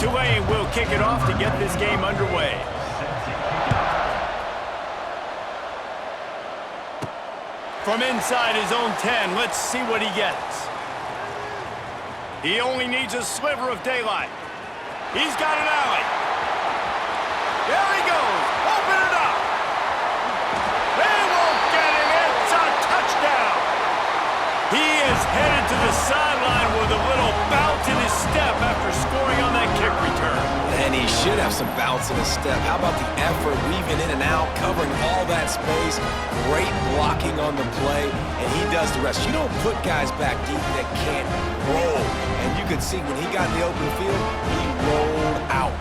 Tulane will kick it off to get this game underway. From inside his own 10, let's see what he gets. He only needs a sliver of daylight. He's got an alley. There he goes. Open it up. They won't get it. It's a touchdown. He is headed to the sideline with a little bounce in his step after scoring on that kick return. And he should have some bounce in his step. How about the effort, weaving in and out, covering all that space. Great blocking on the play, and he does the rest. You don't put guys back deep that can't roll. And you could see when he got in the open field, he rolled out.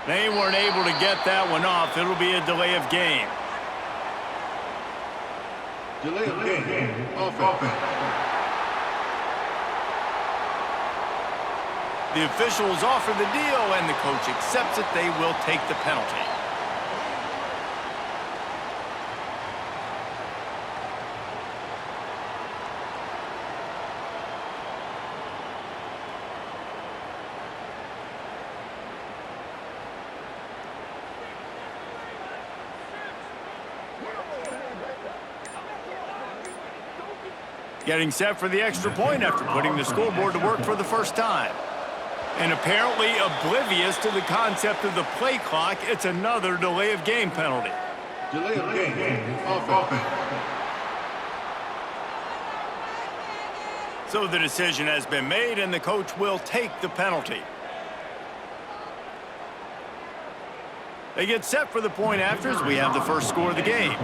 They weren't able to get that one off. It'll be a delay of game. Delay of game. Offense. The officials offer the deal, and the coach accepts it. They will take the penalty. Getting set for the extra point after putting the scoreboard to work for the first time. And apparently oblivious to the concept of the play clock, it's another delay of game penalty. Delay of game. Offense. So the decision has been made, and the coach will take the penalty. They get set for the point after as we have the first score of the game.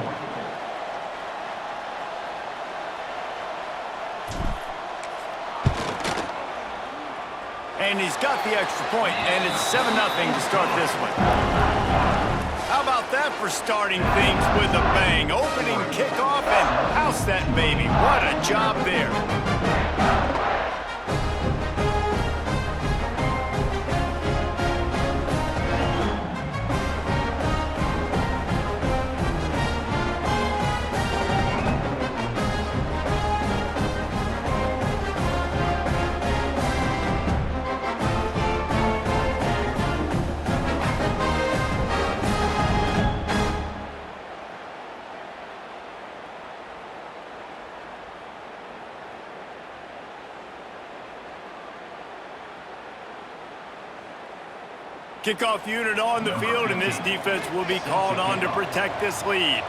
And he's got the extra point, and it's 7-0 to start this one. How about that for starting things with a bang? Opening kickoff and house that baby. What a job there. Kickoff unit on the field, and this defense will be called on to protect this lead.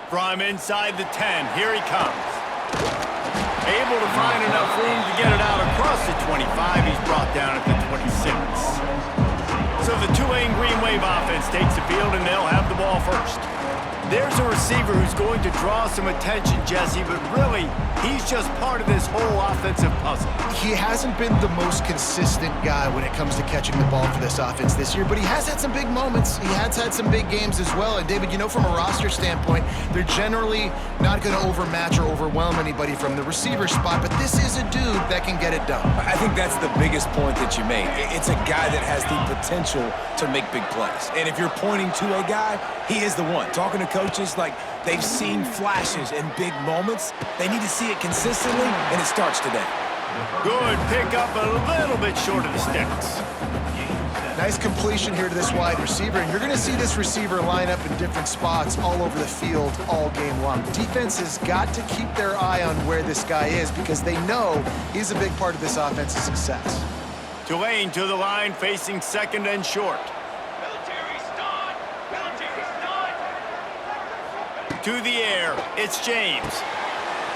From inside the 10, here he comes. Able to find enough room to get it out across the 25. He's brought down at the 26. So the Tulane Green Wave offense takes the field, and they'll have the ball first. There's a receiver who's going to draw some attention, Jesse, but really, he's just part of this whole offensive puzzle. He hasn't been the most consistent guy when it comes to catching the ball for this offense this year, but he has had some big moments. He has had some big games as well. And David, you know, from a roster standpoint, they're generally not going to overmatch or overwhelm anybody from the receiver spot, but this is a dude that can get it done. I think that's the biggest point that you made. It's a guy that has the potential to make big plays. And if you're pointing to a guy, he is the one. Talking to coaches, like, they've seen flashes in big moments. They need to see it consistently, and it starts today. Good pick up, a little bit short of the sticks. Nice completion here to this wide receiver, and you're going to see this receiver line up in different spots all over the field all game long. Defense has got to keep their eye on where this guy is because they know he's a big part of this offense's success. Tulane to the line, facing second and short. To the air, it's James.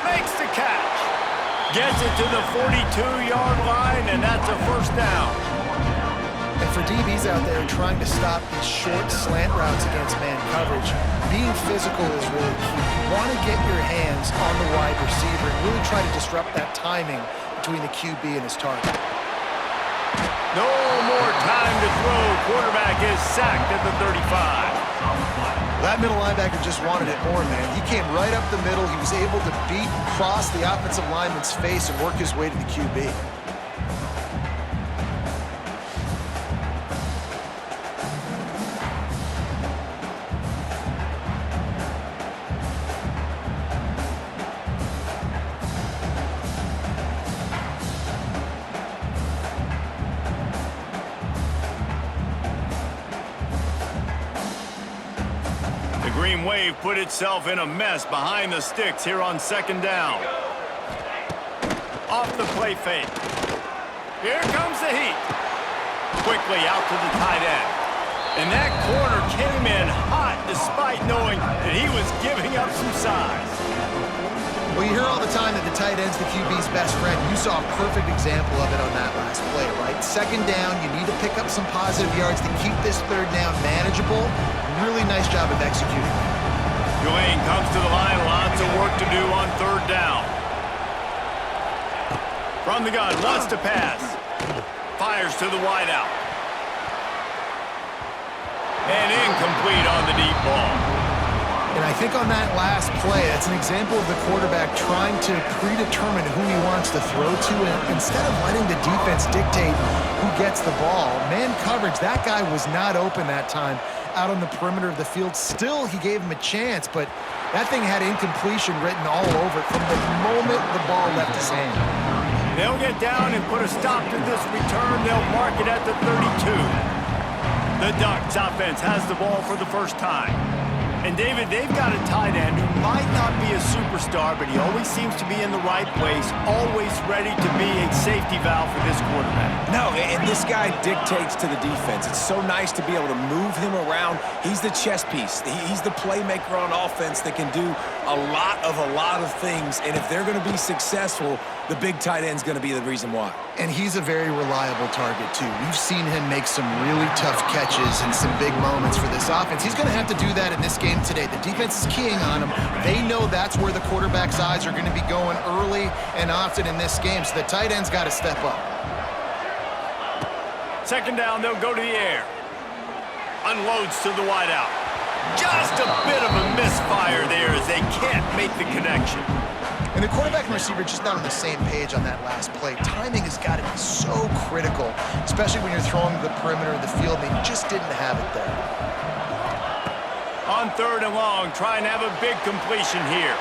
Makes the catch. Gets it to the 42-yard line, and that's a first down. And for DBs out there trying to stop these short slant routes against man coverage, being physical is really key. You want to get your hands on the wide receiver and really try to disrupt that timing between the QB and his target. No more time to throw. Quarterback is sacked at the 35. That middle linebacker just wanted it more, man. He came right up the middle. He was able to beat, cross the offensive lineman's face and work his way to the QB. Green Wave put itself in a mess behind the sticks here on second down. Off the play fake. Here comes the heat. Quickly out to the tight end. And that corner came in hot despite knowing that he was giving up some size. Well, you hear all the time that the tight end's the QB's best friend. You saw a perfect example of it on that last play, right? Second down, you need to pick up some positive yards to keep this third down manageable. Really nice job of executing. Tulane comes to the line, lots of work to do on third down. From the gun, wants to pass. Fires to the wideout. And incomplete on the deep ball. And I think on that last play, that's an example of the quarterback trying to predetermine who he wants to throw to, and instead of letting the defense dictate who gets the ball. Man coverage, that guy was not open that time out on the perimeter of the field. Still, he gave him a chance, but that thing had incompletion written all over it from the moment the ball left his hand. They'll get down and put a stop to this return. They'll mark it at the 32. The Ducks offense has the ball for the first time. And David, they've got a tight end who might not be a superstar, but he always seems to be in the right place, always ready to be a safety valve for this quarterback. No, and this guy dictates to the defense. It's so nice to be able to move him around. He's the chess piece. He's the playmaker on offense that can do a lot of things. And if they're going to be successful, the big tight end's going to be the reason why. And he's a very reliable target, too. We've seen him make some really tough catches and some big moments for this offense. He's going to have to do that in this game today. The defense is keying on him. They know that's where the quarterback's eyes are going to be going early and often in this game, so the tight end's got to step up. Second down, they'll go to the air. Unloads to the wideout. Just a bit of a misfire there as they can't make the connection. And the quarterback and receiver just not on the same page on that last play. Timing has got to be so critical, especially when you're throwing to the perimeter of the field. They just didn't have it there. On third and long, trying to have a big completion here.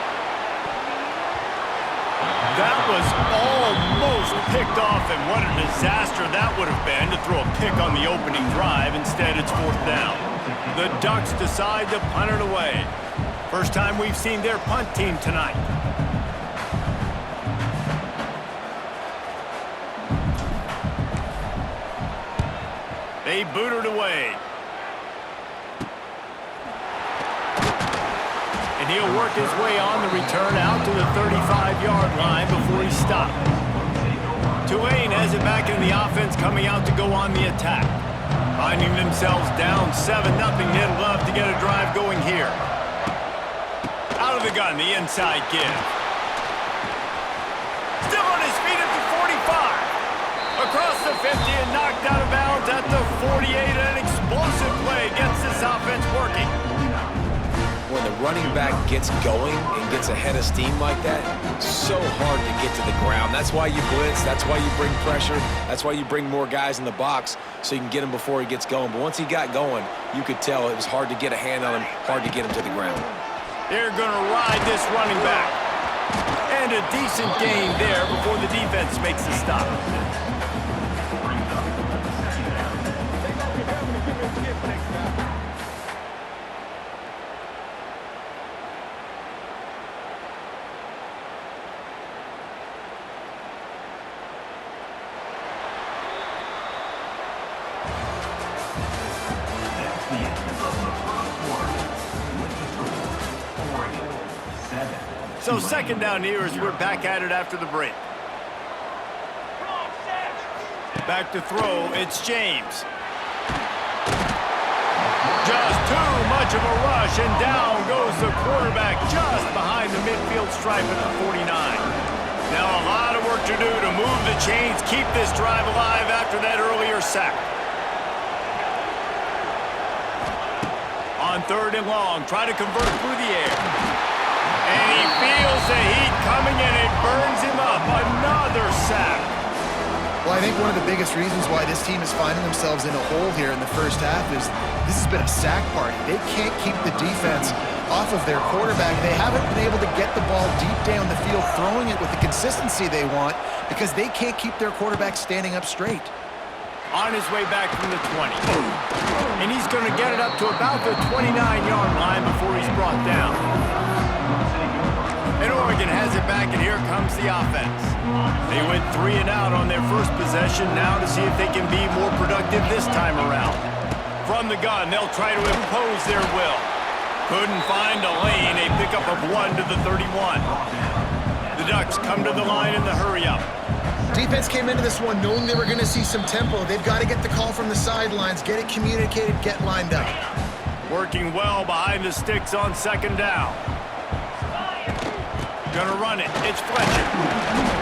That was almost picked off, and what a disaster that would have been to throw a pick on the opening drive. Instead, it's fourth down. The Ducks decide to punt it away. First time we've seen their punt team tonight. They boot it away. And he'll work his way on the return out to the 35-yard line before he's stopped. Tulane has it back in the offense, coming out to go on the attack. Finding themselves down 7-0, they'd love to get a drive going here. Out of the gun, the inside give. Still on his feet at the 45. Across the 50 and knocked out of bounds at the 48. An explosive play gets this offense working. When the running back gets going and gets ahead of steam like that, it's so hard to get to the ground. That's why you blitz. That's why you bring pressure. That's why you bring more guys in the box so you can get him before he gets going. But once he got going, you could tell it was hard to get a hand on him, hard to get him to the ground. They're going to ride this running back. And a decent gain there before the defense makes the stop. So second down here as we're back at it after the break. Back to throw, it's James. Just too much of a rush, and down goes the quarterback just behind the midfield stripe at the 49. Now a lot of work to do to move the chains, keep this drive alive after that earlier sack. On 3rd and long, try to convert through the air. And he feels the heat coming and it burns him up. Another sack. Well, I think one of the biggest reasons why this team is finding themselves in a hole here in the first half is this has been a sack party. They can't keep the defense off of their quarterback. They haven't been able to get the ball deep down the field, throwing it with the consistency they want because they can't keep their quarterback standing up straight. On his way back from the 20. And he's going to get it up to about the 29-yard line before he's brought down. And Oregon has it back, and here comes the offense. They went 3 and out on their first possession, now to see if they can be more productive this time around. From the gun, they'll try to impose their will. Couldn't find a lane, a pickup of 1 to the 31. The Ducks come to the line in the hurry-up. Defense came into this one knowing they were going to see some tempo. They've got to get the call from the sidelines, get it communicated, get lined up. Working well behind the sticks on 2nd down. Gonna run it. It's Fletcher.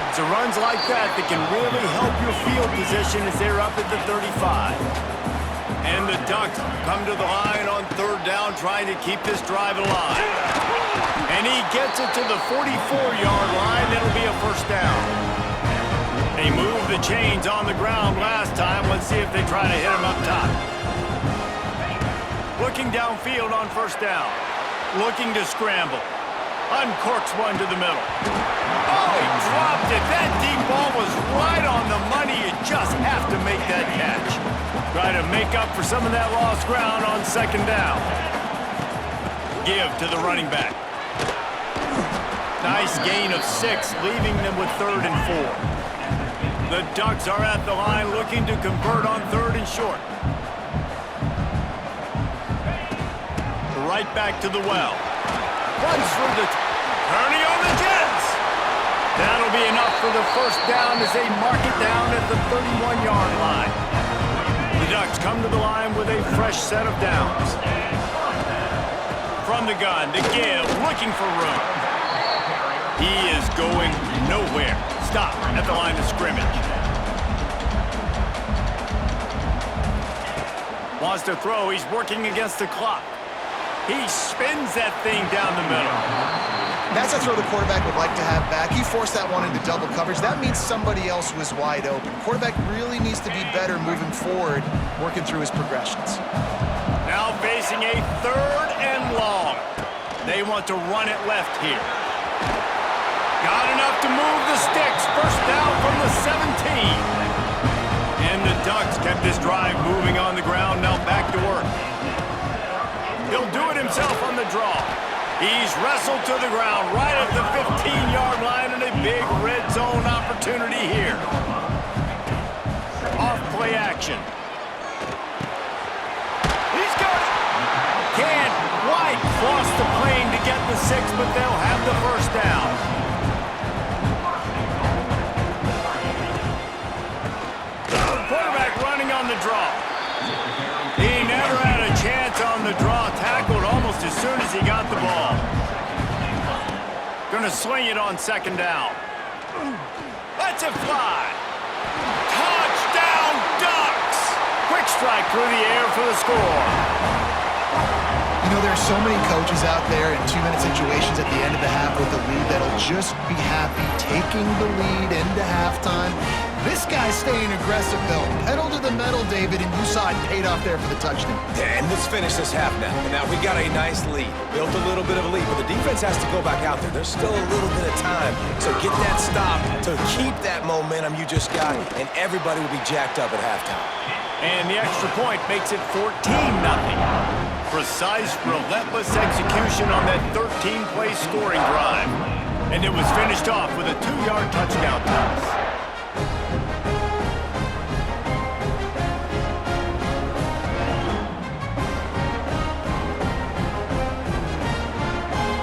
It's runs like that that can really help your field position as they're up at the 35. And the Ducks come to the line on 3rd down trying to keep this drive alive. And he gets it to the 44-yard line. That'll be a 1st down. They moved the chains on the ground last time. Let's see if they try to hit him up top. Looking downfield on 1st down. Looking to scramble. Uncorks one to the middle. Oh, he dropped it. That deep ball was right on the money. You just have to make that catch. Try to make up for some of that lost ground on 2nd down. Give to the running back. Nice gain of 6, leaving them with 3rd and 4. The Ducks are at the line looking to convert on 3rd and short. Right back to the well. Runs through the... Turning on the Jets! That'll be enough for the 1st down as they mark it down at the 31-yard line. The Ducks come to the line with a fresh set of downs. From the gun to Give, looking for room. He is going nowhere. Stop at the line of scrimmage. Wants to throw. He's working against the clock. He spins that thing down the middle. That's a throw the quarterback would like to have back. He forced that one into double coverage. That means somebody else was wide open. Quarterback really needs to be better moving forward, working through his progressions. Now facing a 3rd and long. They want to run it left here. Got enough to move the sticks. 1st down from the 17. And the Ducks kept this drive moving on the ground. Now back to work. He'll do it himself on the draw. He's wrestled to the ground right at the 15-yard line and a big red zone opportunity here. Off play action. He's got it. Can't quite cross the plane to get the 6, but they'll have the 1st down. Quarterback running on the draw. He never had a chance on the draw. Tackled almost as soon as he got the ball. Gonna swing it on 2nd down. Lets it fly. Touchdown, Ducks! Quick strike through the air for the score. You know, there are so many coaches out there in 2-minute situations at the end of the half with the lead that'll just be happy taking the lead into halftime. This guy's staying aggressive, though. Pedal to the metal, David, and you saw it paid off there for the touchdown. And let's finish this half now. Now, we got a nice lead. Built a little bit of a lead, but the defense has to go back out there. There's still a little bit of time. So get that stop to keep that momentum you just got, and everybody will be jacked up at halftime. And the extra point makes it 14-0. Precise, relentless execution on that 13-play scoring drive. And it was finished off with a 2-yard touchdown pass.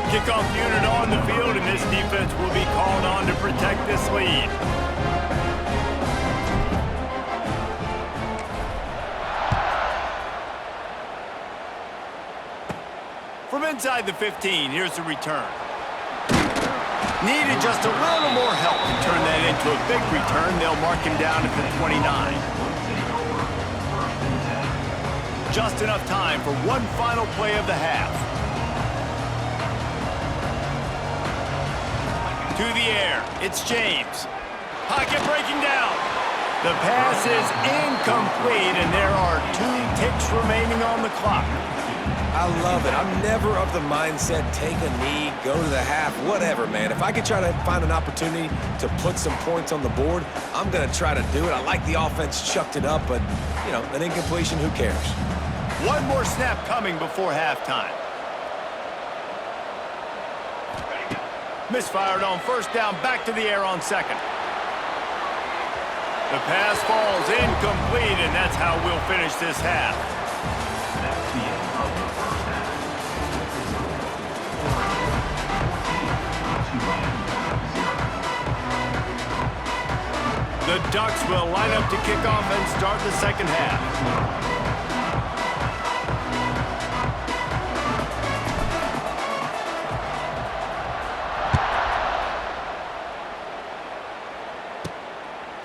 Kickoff unit on the field, and this defense will be called on to protect this lead. From inside the 15, here's the return. Needed just a little more help to turn that into a big return. They'll mark him down at the 29. Just enough time for one final play of the half. To the air, it's James. Pocket breaking down. The pass is incomplete, and there are 2 ticks remaining on the clock. I love it. I'm never of the mindset, take a knee, go to the half, whatever, man. If I could try to find an opportunity to put some points on the board, I'm going to try to do it. I like the offense chucked it up, but, you know, an incompletion, who cares? One more snap coming before halftime. Misfired on first down, back to the air on second. The pass falls incomplete, and that's how we'll finish this half. The Ducks will line up to kick off and start the second half.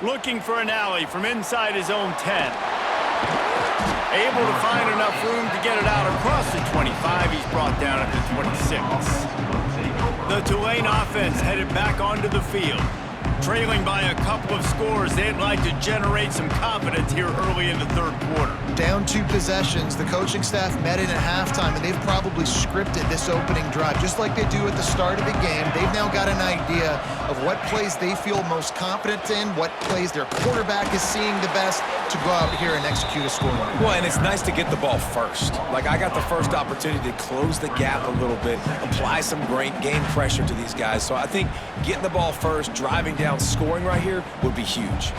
Looking for an alley from inside his own 10. Able to find enough room to get it out across the 25. He's brought down at the 26. The Tulane offense headed back onto the field. Trailing by a couple of scores, they'd like to generate some confidence here early in the third quarter. Down 2 possessions, the coaching staff met in at halftime, and they've probably scripted this opening drive, just like they do at the start of the game. They've now got an idea of what plays they feel most confident in, what plays their quarterback is seeing the best to go out here and execute a scoring. Well, and it's nice to get the ball first. Like, I got the first opportunity to close the gap a little bit, apply some great game pressure to these guys. So I think getting the ball first, driving down, scoring right here would be huge.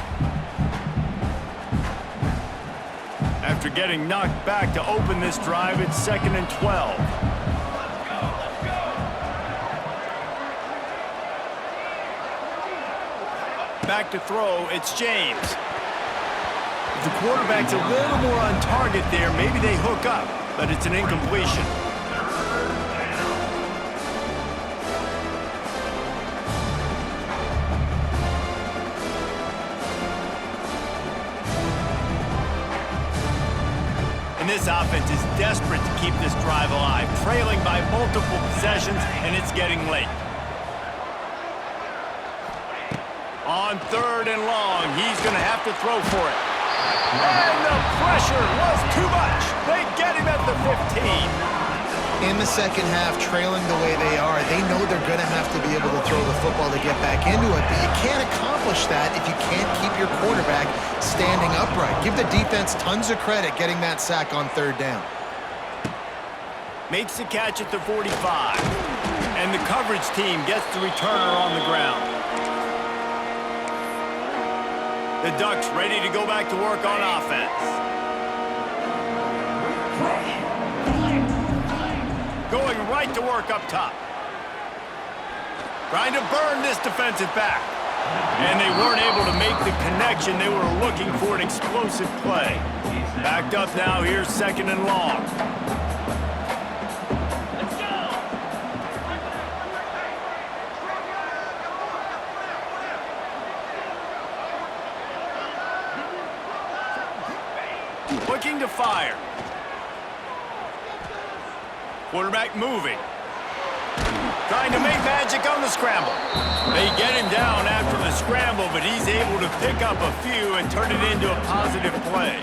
After getting knocked back to open this drive, it's 2nd and 12. Back to throw, it's James. If the quarterback's a little more on target there, maybe they hook up, but it's an incompletion. And this offense is desperate to keep this drive alive, trailing by multiple possessions, and it's getting late. On 3rd and long, he's going to have to throw for it. And the pressure was too much. They get him at the 15. In the second half, trailing the way they are, they know they're going to have to be able to throw the football to get back into it, but you can't accomplish that if you can't keep your quarterback standing upright. Give the defense tons of credit getting that sack on 3rd down. Makes the catch at the 45, and the coverage team gets the returner on the ground. The Ducks ready to go back to work on offense. Going right to work up top. Trying to burn this defensive back. And they weren't able to make the connection. They were looking for an explosive play. Backed up now, here's 2nd and long. Looking to fire. Quarterback moving. Trying to make magic on the scramble. They get him down after the scramble, but he's able to pick up a few and turn it into a positive play.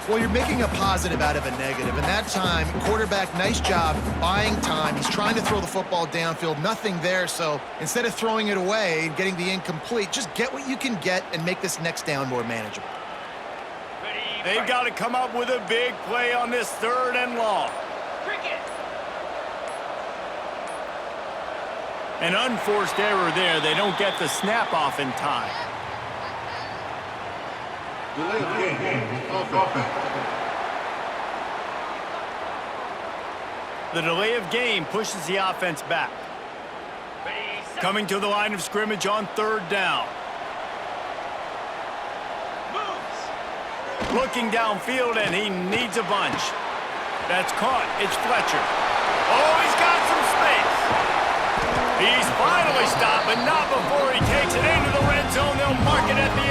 Well, you're making a positive out of a negative, and that time, quarterback, nice job buying time. He's trying to throw the football downfield, nothing there, so instead of throwing it away and getting the incomplete, just get what you can get and make this next down more manageable. They've got to come up with a big play on this 3rd and long. An unforced error there. They don't get the snap off in time. Delay of game. Offense. The delay of game pushes the offense back. Coming to the line of scrimmage on 3rd down. Looking downfield, and he needs a bunch. That's caught. It's Fletcher. Oh, he's got some space. He's finally stopped, but not before he takes it into the red zone. They'll mark it at the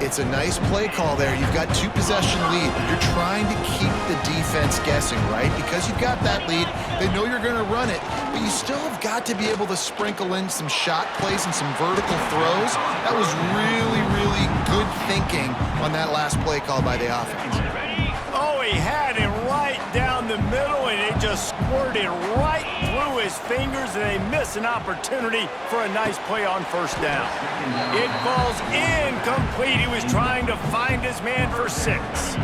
18. It's a nice play call there. You've got 2-possession lead. You're trying to keep the defense guessing, right? Because you've got that lead, they know you're going to run it, but you still have got to be able to sprinkle in some shot plays and some vertical throws. That was really, really good thinking on that last play call by the offense. Oh, he had him right down the middle, and it just squirted right through his fingers, and they miss an opportunity for a nice play on first down. It falls incomplete. He was trying to find his man for 6.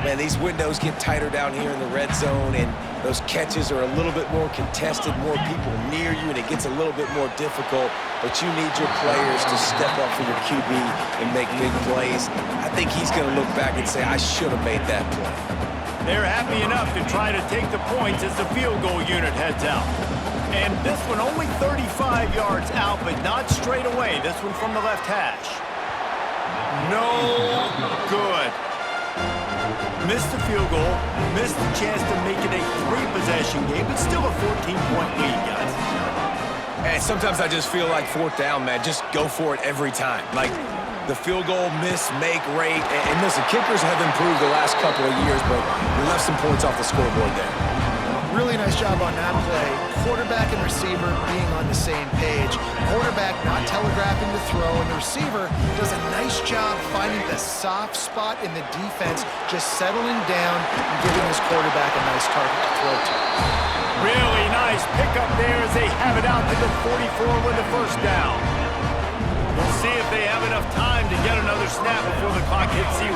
Man, these windows get tighter down here in the red zone, and those catches are a little bit more contested, more people near you, and it gets a little bit more difficult. But you need your players to step up for your QB and make big plays. I think he's going to look back and say, I should have made that play. They're happy enough to try to take the points as the field goal unit heads out. And this one only 35 yards out, but not straight away. This one from the left hash. No good. Missed the field goal, missed the chance to make it a 3-possession game, but still a 14-point lead, guys. And sometimes I just feel like 4th down, man. Just go for it every time. Like the field goal miss, make rate. And listen, kickers have improved the last couple of years, but we left some points off the scoreboard there. Really nice job on that play. Quarterback and receiver being on the same page. Quarterback not telegraphing the throw, and the receiver does a nice job finding the soft spot in the defense, just settling down and giving his quarterback a nice target to throw to. Really nice pickup there as they have it out to the 44 with the first down. We'll see if they have enough time to get another snap before the clock hits 0.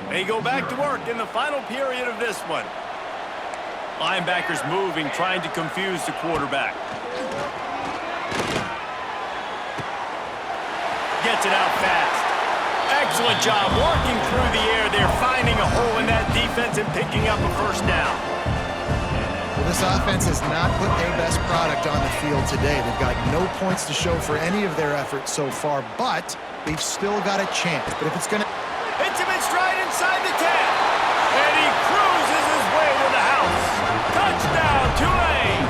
They go back to work in the final period of this one. Linebackers moving, trying to confuse the quarterback. Gets it out fast. Excellent job working through the air. They're finding a hole in that defense and picking up a first down. Well, this offense has not put their best product on the field today. They've got no points to show for any of their efforts so far, but they've still got a chance. But if it's going to... Hits him in stride inside the 10. And he cruises his way to the house. Touchdown, Tulane.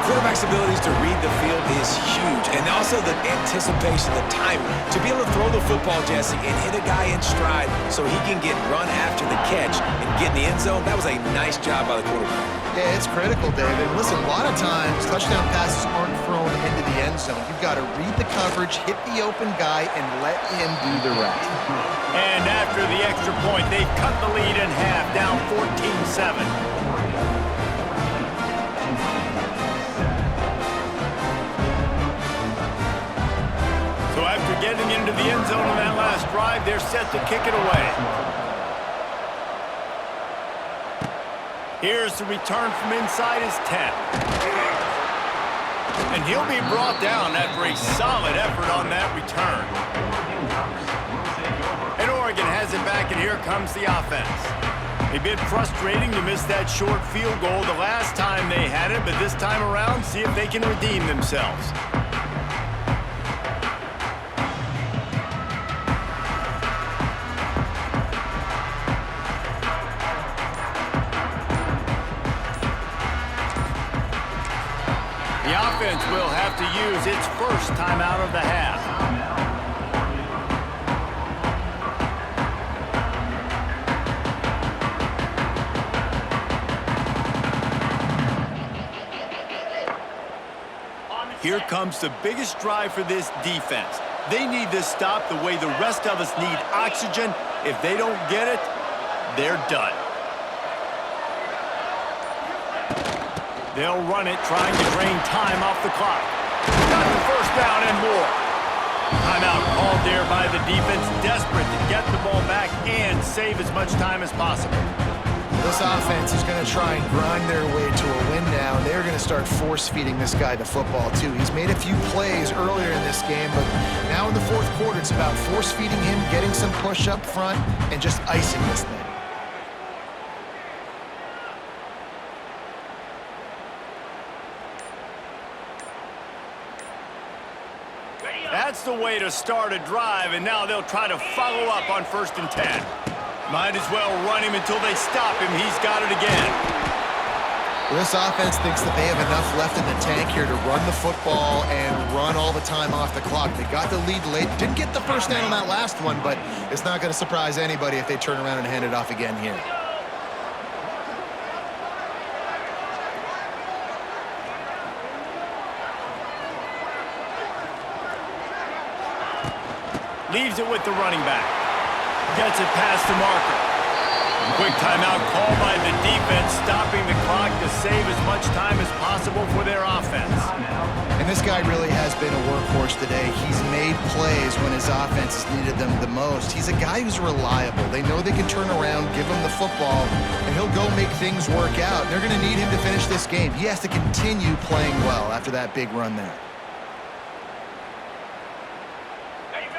Quarterback's abilities to read the field is huge. And also the anticipation, the timing. To be able to throw the football, Jesse, and hit a guy in stride so he can get run after the catch and get in the end zone, that was a nice job by the quarterback. Yeah, it's critical, David. Listen, a lot of times, touchdown passes aren't thrown into the end zone. You've got to read the coverage, hit the open guy, and let him do the rest. And after the extra point, they've cut the lead in half, down 14-7. So after getting into the end zone on that last drive, they're set to kick it away. Here's the return from inside his 10. And he'll be brought down after a solid effort on that return. And Oregon has it back, and here comes the offense. A bit frustrating to miss that short field goal the last time they had it, but this time around, see if they can redeem themselves. Will have to use its first timeout of the half. Here comes the biggest drive for this defense. They need this stop the way the rest of us need oxygen. If they don't get it, they're done. They'll run it, trying to drain time off the clock. Got the first down and more. Timeout called there by the defense, desperate to get the ball back and save as much time as possible. This offense is going to try and grind their way to a win now. They're going to start force-feeding this guy the football, too. He's made a few plays earlier in this game, but now in the fourth quarter, it's about force-feeding him, getting some push up front, and just icing this thing. That's the way to start a drive, and now they'll try to follow up on 1st and 10. Might as well run him until they stop him. He's got it again. Well, this offense thinks that they have enough left in the tank here to run the football and run all the time off the clock. They got the lead late. Didn't get the first down on that last one, but it's not going to surprise anybody if they turn around and hand it off again here. Leaves it with the running back. Gets it past the marker. Quick timeout called by the defense, stopping the clock to save as much time as possible for their offense. And this guy really has been a workhorse today. He's made plays when his offense has needed them the most. He's a guy who's reliable. They know they can turn around, give him the football, and he'll go make things work out. They're going to need him to finish this game. He has to continue playing well after that big run there.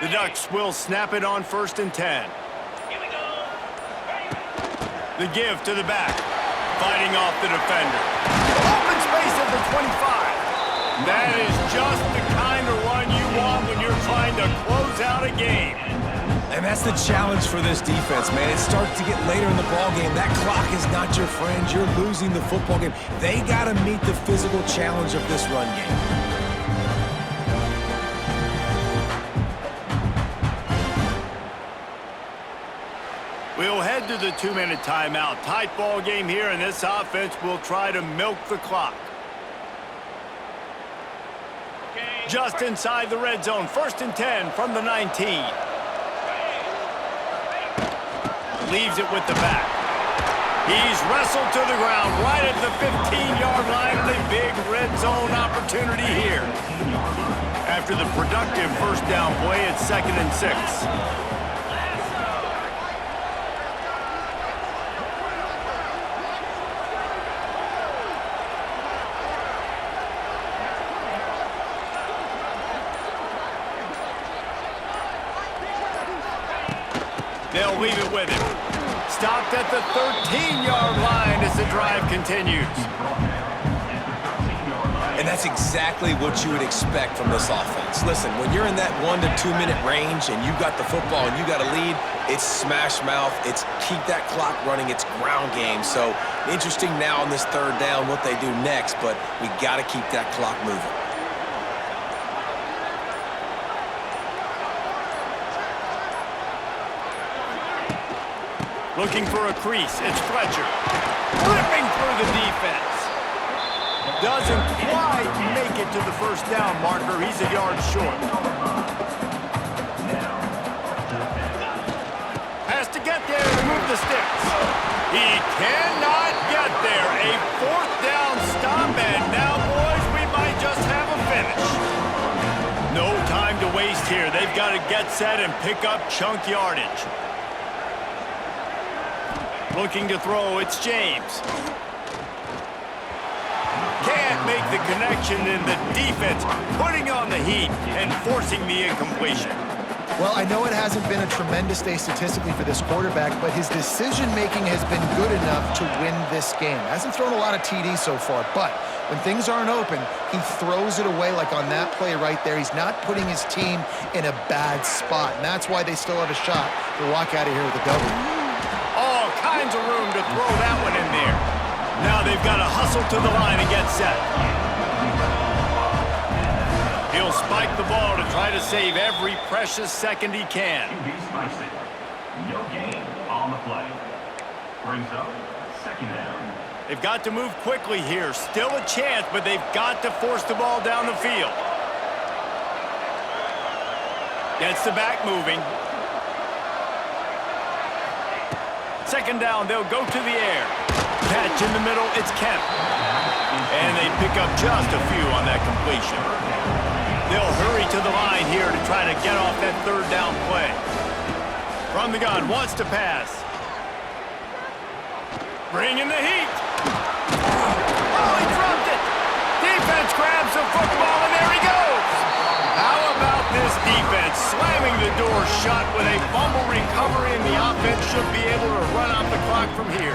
The Ducks will snap it on 1st and 10. The give to the back. Fighting off the defender. Open space at the 25. That is just the kind of run you want when you're trying to close out a game. And that's the challenge for this defense, man. It starts to get later in the ballgame. That clock is not your friend. You're losing the football game. They got to meet the physical challenge of this run game. We'll head to the 2-minute timeout. Tight ball game here, and this offense will try to milk the clock. Just inside the red zone. 1st and 10 from the 19. Leaves it with the back. He's wrestled to the ground right at the 15-yard line, and a big red zone opportunity here. After the productive first down play, it's 2nd and 6. They'll leave it with him. Stopped at the 13-yard line as the drive continues. And that's exactly what you would expect from this offense. Listen, when you're in that 1 to 2 minute range and you got the football and you got a lead, it's smash mouth, it's keep that clock running, it's ground game. So interesting now on this 3rd down what they do next, but we got to keep that clock moving. Looking for a crease. It's Fletcher. Ripping through the defense. Doesn't quite make it to the first down marker. He's a yard short. Has to get there to move the sticks. He cannot get there. A 4th down stop, and now, boys, we might just have a finish. No time to waste here. They've got to get set and pick up chunk yardage. Looking to throw, it's James. Can't make the connection, and the defense putting on the heat and forcing the incompletion. Well, I know it hasn't been a tremendous day statistically for this quarterback, but his decision-making has been good enough to win this game. Hasn't thrown a lot of TDs so far, but when things aren't open, he throws it away like on that play right there. He's not putting his team in a bad spot, and that's why they still have a shot to walk out of here with a W. All kinds of room to throw that one in there. Now they've got to hustle to the line and get set. He'll spike the ball to try to save every precious second he can. No gain on the play. Brings up 2nd down. They've got to move quickly here. Still a chance, but they've got to force the ball down the field. Gets the back moving. 2nd down, they'll go to the air. Catch in the middle, it's Kemp. And they pick up just a few on that completion. They'll hurry to the line here to try to get off that 3rd down play. From the gun, wants to pass. Bringing the heat. Oh, he dropped it. Defense grabs the football, and there he goes. How about this defense slamming the door shut with a fumble recovery, and the offense should be able to run out the clock from here.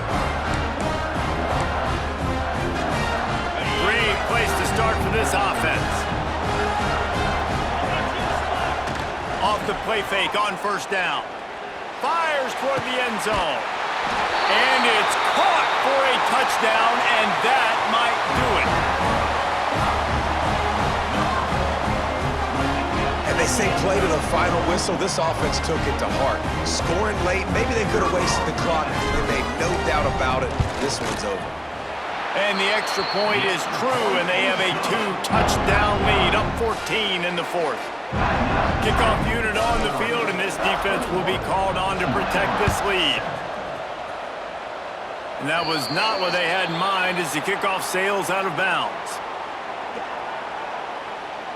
Great place to start for this offense. play fake on first down. Fires toward the end zone. And it's caught for a touchdown, and that might do it. And they say play to the final whistle. This offense took it to heart. Scoring late, maybe they could have wasted the clock. They made no doubt about it. This one's over. And the extra point is true, and they have a 2-touchdown lead, up 14 in the fourth. Kickoff unit on the field, and this defense will be called on to protect this lead. And that was not what they had in mind as the kickoff sails out of bounds.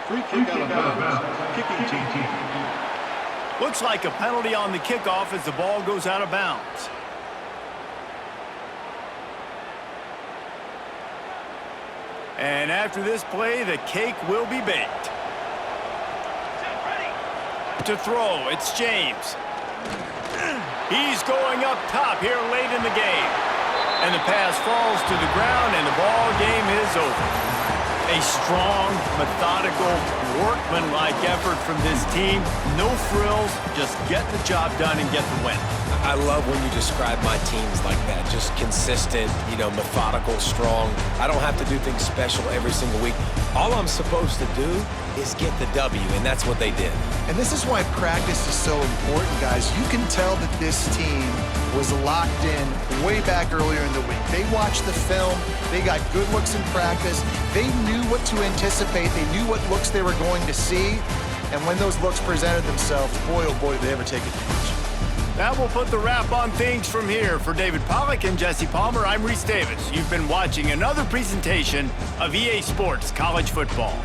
Free kick out of bounds. Kicking team. Looks like a penalty on the kickoff as the ball goes out of bounds. And after this play, the cake will be baked. To throw, it's James. He's going up top here late in the game. And the pass falls to the ground, and the ball game is over. A strong, methodical, workmanlike effort from this team. No frills, just get the job done and get the win. I love when you describe my teams like that. Just consistent, methodical, strong. I don't have to do things special every single week. All I'm supposed to do is get the W, and that's what they did. And this is why practice is so important, guys. You can tell that this team was locked in way back earlier in the week. They watched the film. They got good looks in practice. They knew what to anticipate. They knew what looks they were going to see. And when those looks presented themselves, boy, oh boy, did they ever take advantage. That will put the wrap on things from here. For David Pollack and Jesse Palmer, I'm Reese Davis. You've been watching another presentation of EA Sports College Football.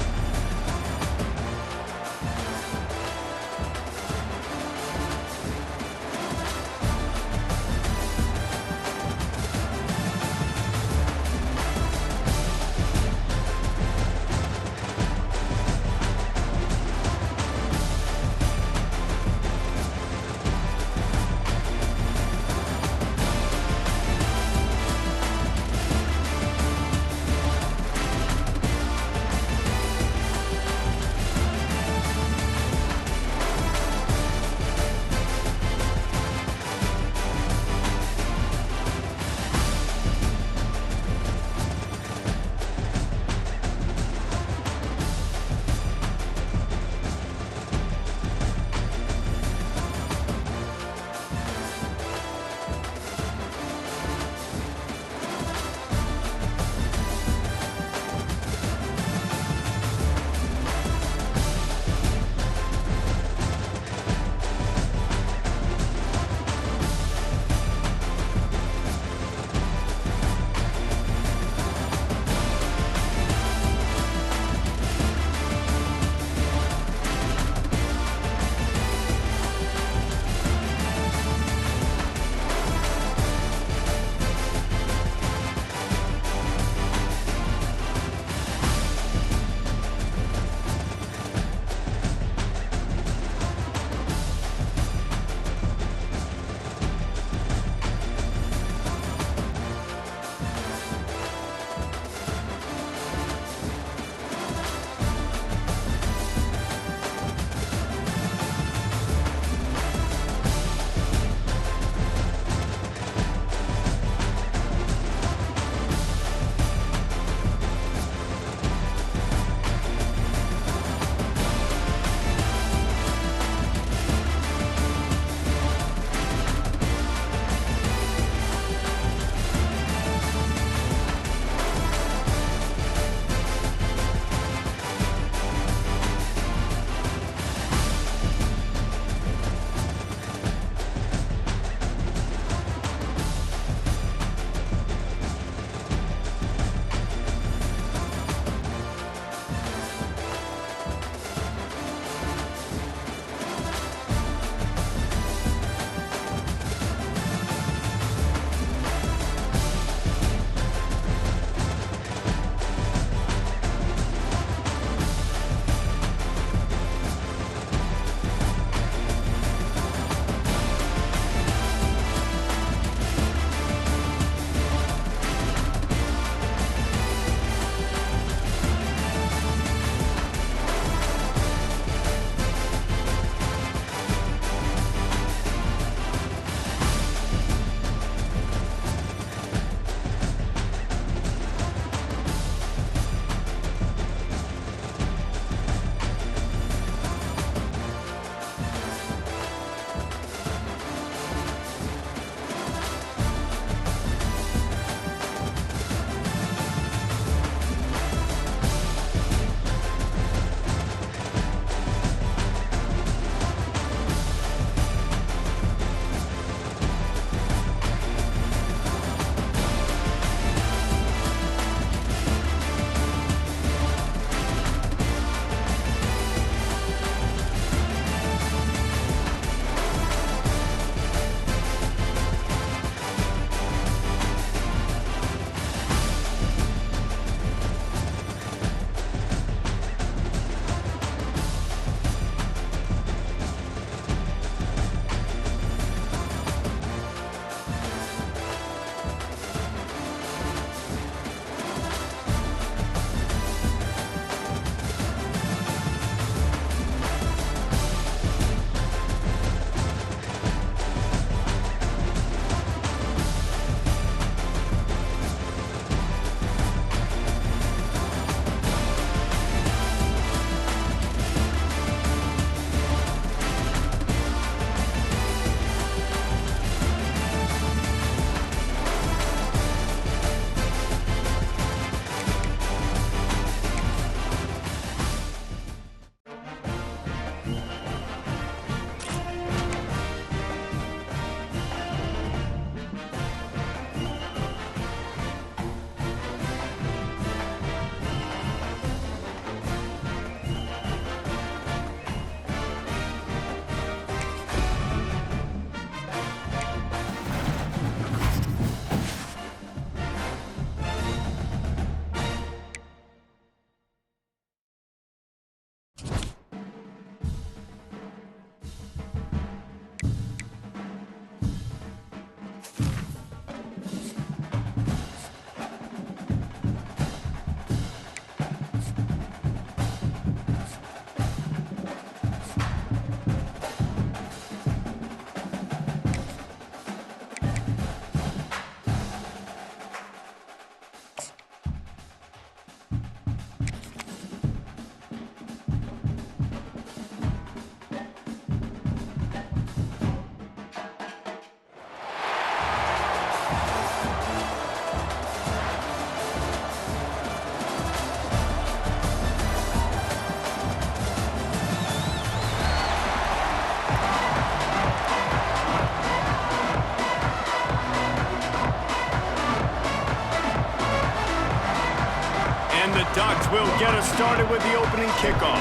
And the Ducks will get us started with the opening kickoff.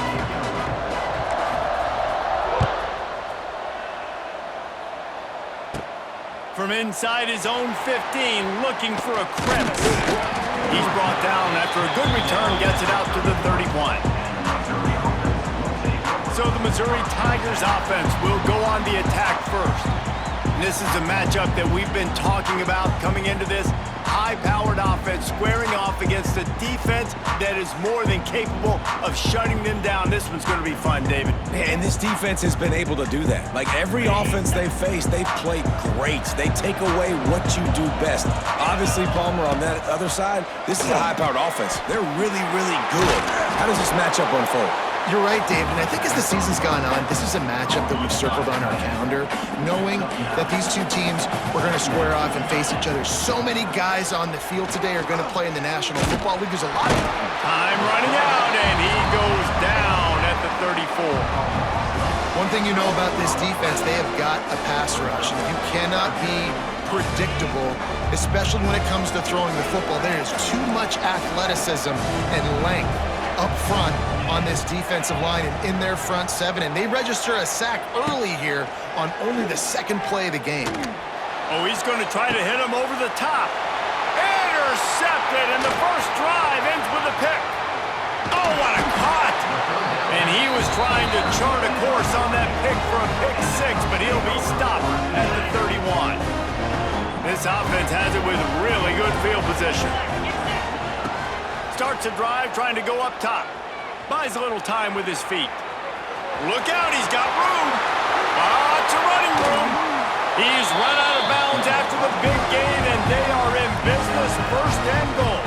From inside his own 15, looking for a crevice. He's brought down after a good return, gets it out to the 31. So the Missouri Tigers offense will go on the attack first. And this is a matchup that we've been talking about coming into this. High-powered offense squaring off against a defense that is more than capable of shutting them down. This one's going to be fun, David. And this defense has been able to do that. Like every offense they face, they've played great. They take away what you do best. Obviously, Palmer, on that other side, this is a high-powered offense. They're really, really good. How does this matchup unfold? You're right, David, and I think as the season's gone on, this is a matchup that we've circled on our calendar, knowing that these two teams were going to square off and face each other. So many guys on the field today are going to play in the National Football League. There's a lot of time running out, and he goes down at the 34. One thing you know about this defense, they have got a pass rush, and you cannot be predictable, especially when it comes to throwing the football. There is too much athleticism and length up front on this defensive line and in their front seven, and they register a sack early here on only the second play of the game. Oh, he's going to try to hit him over the top. Intercepted, and the first drive ends with a pick. Oh, what a cut! And he was trying to chart a course on that pick for a pick six, but he'll be stopped at the 31. This offense has it with really good field position. Starts a drive trying to go up top. Buys a little time with his feet. Look out, he's got room. Lots of running room. He's run out of bounds after the big gain, and they are in business, first and goal.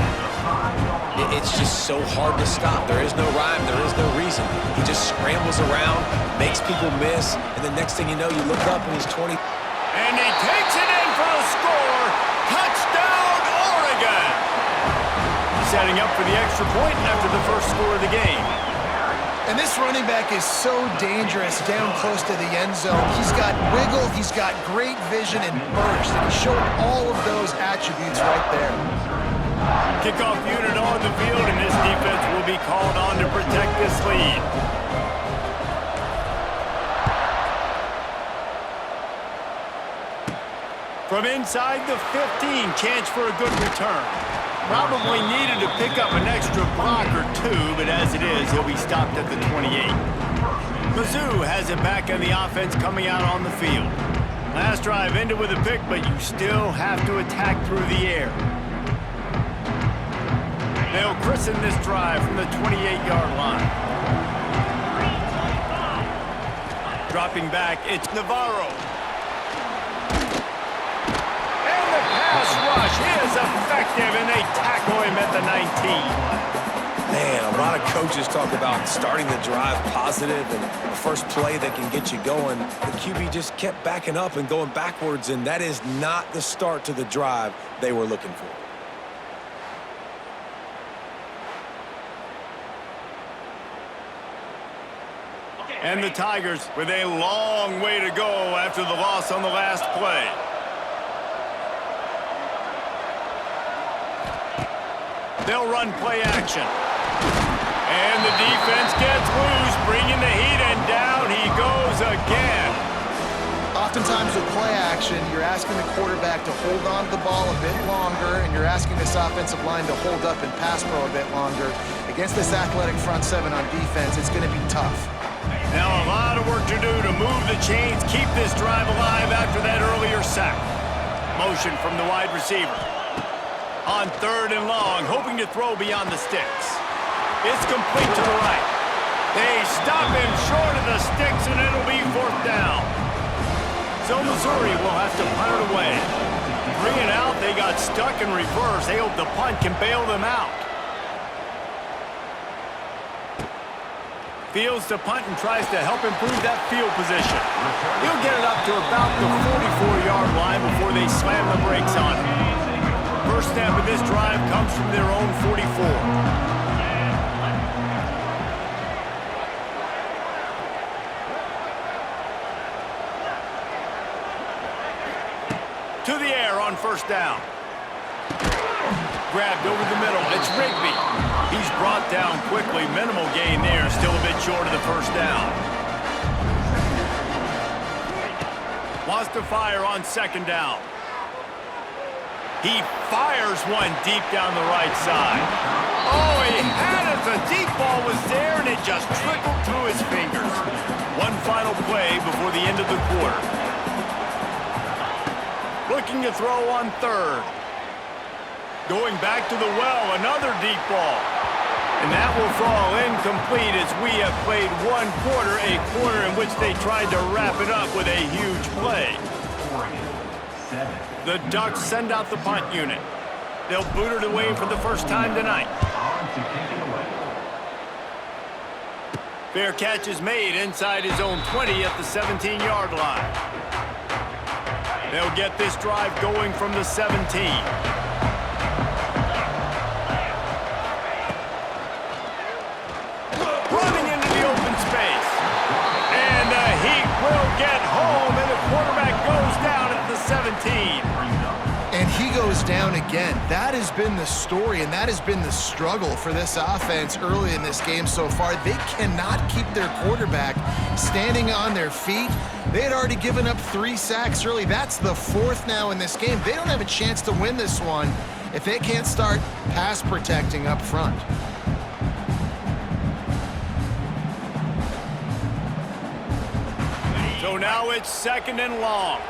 It's just so hard to stop. There is no rhyme. There is no reason. He just scrambles around, makes people miss, and the next thing you know, you look up and he's 20. And he takes it in for a score. Touchdown, Oregon. Setting up for the extra point after the first score of the game. And this running back is so dangerous down close to the end zone. He's got wiggle, he's got great vision and burst, and he showed all of those attributes right there. Kickoff unit on the field, and this defense will be called on to protect this lead. From inside the 15, chance for a good return. Probably needed to pick up an extra block or two, but as it is, he'll be stopped at the 28. Mizzou has it back on the offense coming out on the field. Last drive ended with a pick, but you still have to attack through the air. They'll christen this drive from the 28-yard line. Dropping back, it's Navarro. Pass rush is effective, and they tackle him at the 19. Man, a lot of coaches talk about starting the drive positive and the first play that can get you going. The QB just kept backing up and going backwards, and that is not the start to the drive they were looking for. And the Tigers with a long way to go after the loss on the last play. They'll run play action. And the defense gets loose, bringing the heat, and down he goes again. Oftentimes with play action, you're asking the quarterback to hold on to the ball a bit longer, and you're asking this offensive line to hold up and pass pro a bit longer. Against this athletic front seven on defense, it's going to be tough. Now a lot of work to do to move the chains, keep this drive alive after that earlier sack. Motion from the wide receiver. On third and long, hoping to throw beyond the sticks. It's complete to the right. They stop him short of the sticks, and it'll be fourth down. So Missouri will have to punt it away. 3 and out, they got stuck in reverse. They hope the punt can bail them out. Fields to punt and tries to help improve that field position. He'll get it up to about the 44-yard line before they slam the brakes on him. First snap of this drive comes from their own 44. To the air on first down. Grabbed over the middle. It's Rigby. He's down quickly. Minimal gain there, still a bit short of the first down. Wants to fire on second down. He fires one deep down the right side. Oh, he had it. The deep ball was there, and it just trickled through his fingers. One final play before the end of the quarter. Looking to throw on third. Going back to the well, another deep ball. And that will fall incomplete as we have played one quarter, a quarter in which they tried to wrap it up with a huge play. The Ducks send out the punt unit. They'll boot it away for the first time tonight. Fair catch is made inside his own 20 at the 17-yard line. They'll get this drive going from the 17. Running into the open space. And the Heat will get home, and the quarterback goes down at the 17. And he goes down again. That has been the story, and that has been the struggle for this offense early in this game so far. They cannot keep their quarterback standing on their feet. They had already given up 3 sacks early. That's the 4th now in this game. They don't have a chance to win this one if they can't start pass protecting up front. So now it's second and long.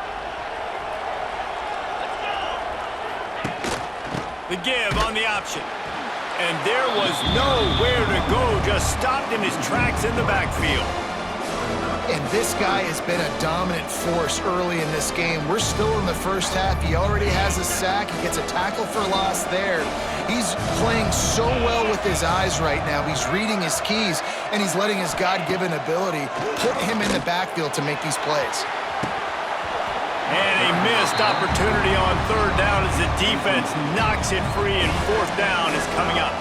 The give on the option. And there was nowhere to go, just stopped in his tracks in the backfield. And this guy has been a dominant force early in this game. We're still in the first half. He already has a sack. He gets a tackle for loss there. He's playing so well with his eyes right now. He's reading his keys, and he's letting his God-given ability put him in the backfield to make these plays. And a missed opportunity on third down as the defense knocks it free, and fourth down is coming up.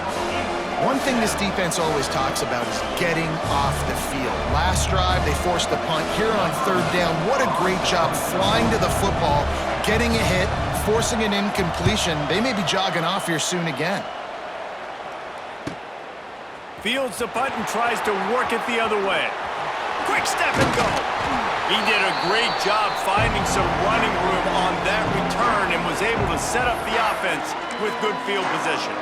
One thing this defense always talks about is getting off the field. Last drive, they forced the punt. Here on third down, what a great job flying to the football, getting a hit, forcing an incompletion. They may be jogging off here soon again. Fields the punt and tries to work it the other way. Quick step and go. He did a great job finding some running room on that return and was able to set up the offense with good field position.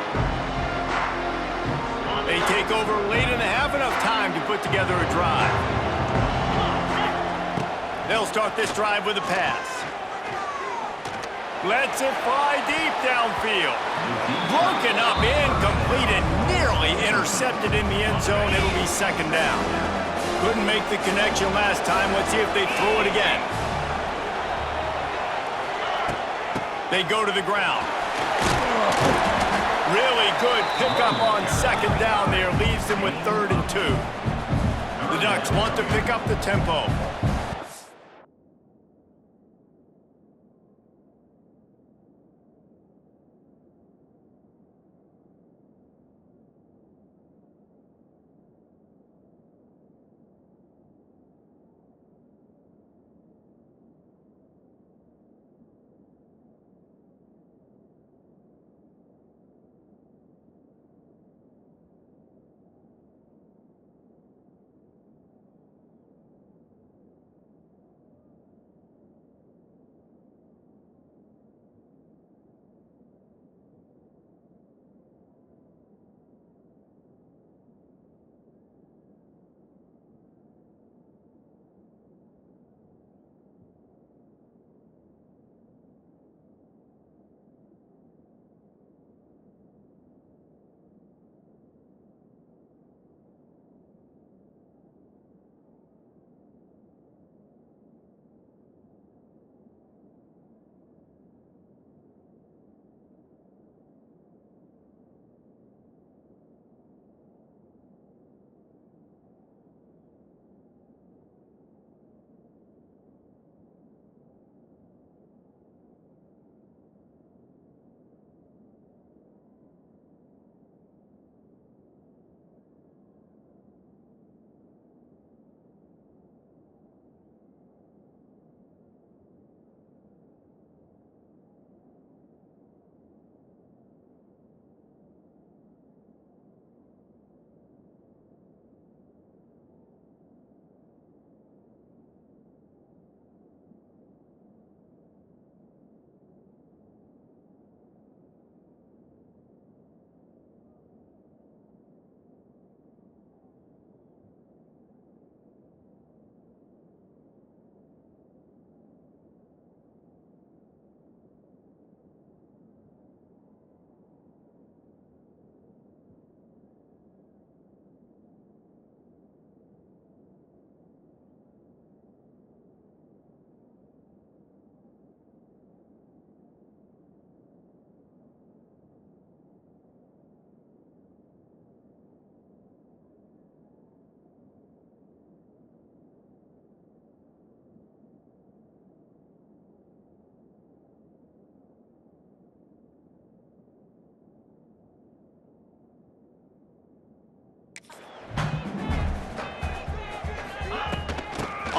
They take over late in the half, enough time to put together a drive. They'll start this drive with a pass. Lets it fly deep downfield. Broken up, incomplete, and nearly intercepted in the end zone. It'll be second down. Couldn't make the connection last time. Let's see if they throw it again. They go to the ground. Really good pickup on second down there. Leaves them with 3rd and 2. The Ducks want to pick up the tempo.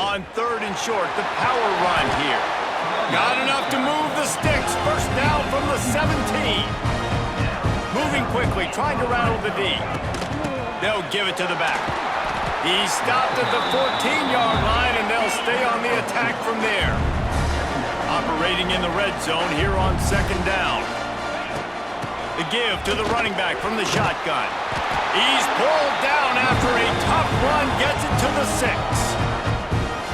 On 3rd and short, the power run here. Got enough to move the sticks. First down from the 17. Moving quickly, trying to rattle the D. They'll give it to the back. He stopped at the 14-yard line, and they'll stay on the attack from there. Operating in the red zone here on 2nd down. The give to the running back from the shotgun. He's pulled down after a tough run, gets it to the 6.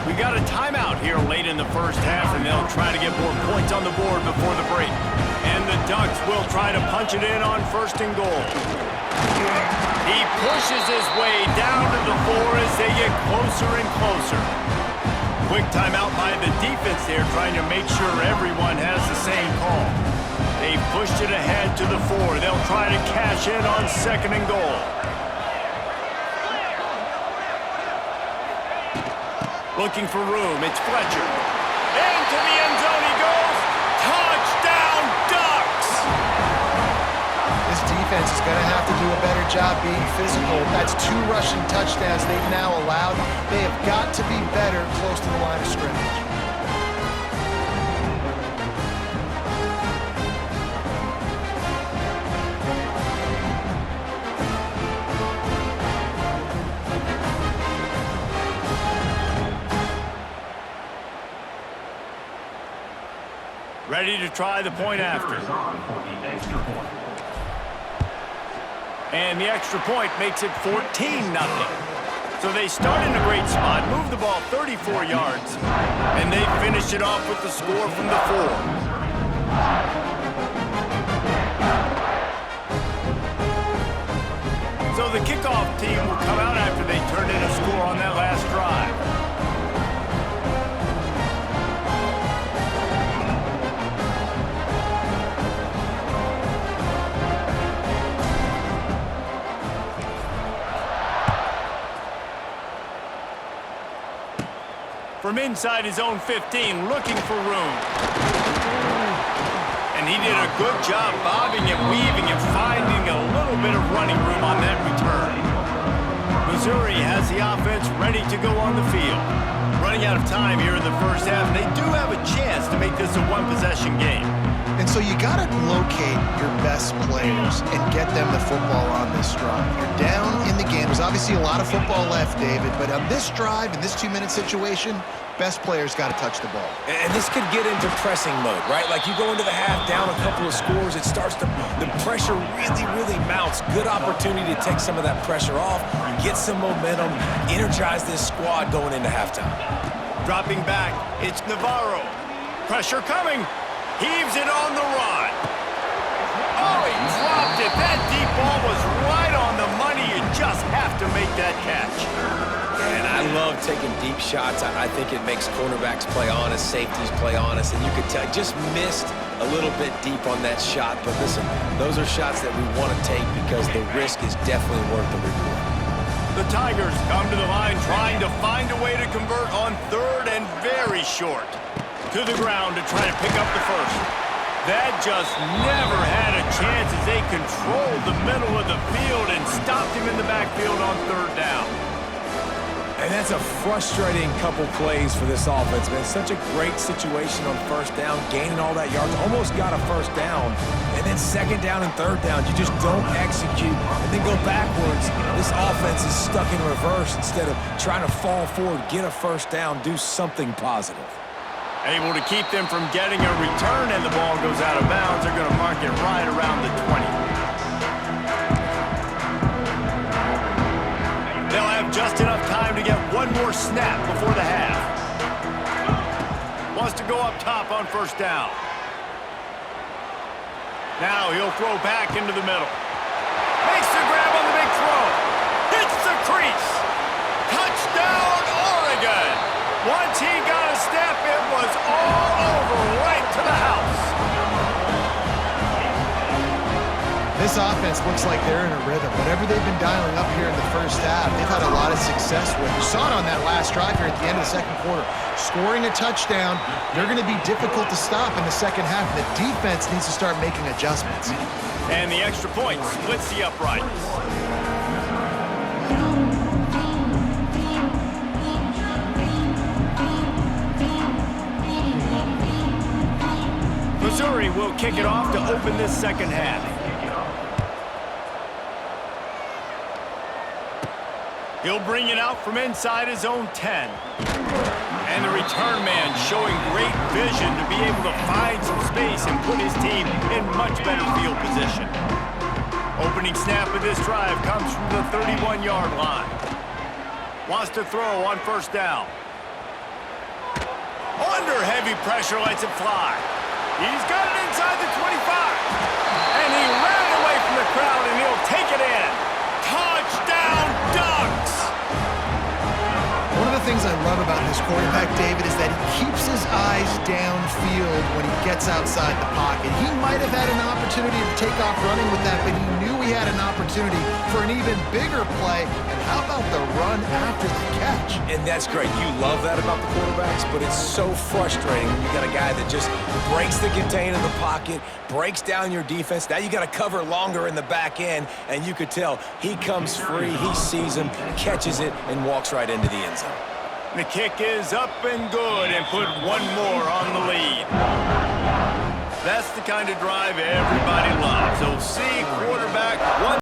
We got a timeout here late in the first half, and they'll try to get more points on the board before the break. And the Ducks will try to punch it in on 1st and goal. He pushes his way down to the 4 as they get closer and closer. Quick timeout by the defense there, trying to make sure everyone has the same call. They pushed it ahead to the 4. They'll try to cash in on 2nd and goal. Looking for room, it's Fletcher. Into the end zone he goes. Touchdown, Ducks! This defense is going to have to do a better job being physical. That's 2 rushing touchdowns they've now allowed. They have got to be better close to the line of scrimmage. Ready to try the point after. And the extra point makes it 14-0. So they start in a great spot, move the ball 34 yards, and they finish it off with the score from the 4. So the kickoff team will come out after they turn in a score on that last drive. From inside his own 15, looking for room. And he did a good job bobbing and weaving and finding a little bit of running room on that return. Missouri has the offense ready to go on the field. Running out of time here in the first half, and they do have a chance to make this a one-possession game. And so you got to locate your best players and get them the football on this drive. You're down in the game. There's obviously a lot of football left, David, but on this drive, in this 2-minute situation, best players got to touch the ball. And this could get into pressing mode, right? Like you go into the half down a couple of scores, it starts to, the pressure really mounts. Good opportunity to take some of that pressure off, get some momentum, energize this squad going into halftime. Dropping back, it's Navarro. Pressure coming. Heaves it on the run. Oh, he dropped it. That deep ball was right on the money. You just have to make that catch. And I love taking deep shots. I think it makes cornerbacks play honest, safeties play honest, and you could tell just missed a little bit deep on that shot. But listen, those are shots that we want to take because the risk is definitely worth the reward. The Tigers come to the line trying to find a way to convert on 3rd and very short. To the ground to try to pick up the first. That just never had a chance as they controlled the middle of the field and stopped him in the backfield on 3rd down. And that's a frustrating couple plays for this offense, man. Such a great situation on 1st down, gaining all that yards, almost got a 1st down. And then 2nd down and 3rd down, you just don't execute and then go backwards. This offense is stuck in reverse instead of trying to fall forward, get a 1st down, do something positive. Able to keep them from getting a return, and the ball goes out of bounds. They're going to mark it right around the 20. They'll have just enough time to get one more snap before the half. Wants to go up top on 1st down. Now he'll throw back into the middle. Makes the grab on the big throw. Hits the crease. Touchdown, Oregon. Once he got a step, it was all over, right to the house. This offense looks like they're in a rhythm. Whatever they've been dialing up here in the first half, they've had a lot of success with. You saw it on that last drive here at the end of the 2nd quarter. Scoring a touchdown, they're going to be difficult to stop in the 2nd half. The defense needs to start making adjustments. And the extra point splits the uprights. Missouri will kick it off to open this second half. He'll bring it out from inside his own 10. And the return man showing great vision to be able to find some space and put his team in much better field position. Opening snap of this drive comes from the 31-yard line. Wants to throw on first down. Under heavy pressure, lets it fly. He's got it inside the 25. And he ran away from the crowd, and he'll take it in. Touchdown, Ducks! One of the things I love about this quarterback, David, is that he keeps his eyes downfield when he gets outside the pocket. He might have had an opportunity to take off running with that, but he knew he had an opportunity for an even bigger play. And how about the run after the catch? And that's great. You love that about the quarterbacks, but it's so frustrating when you got a guy that just breaks the contain in the pocket, breaks down your defense. Now you got to cover longer in the back end, and you could tell he comes free, he sees him, catches it, and walks right into the end zone. The kick is up and good, and put one more on the lead. That's the kind of drive everybody loves. So see quarterback one.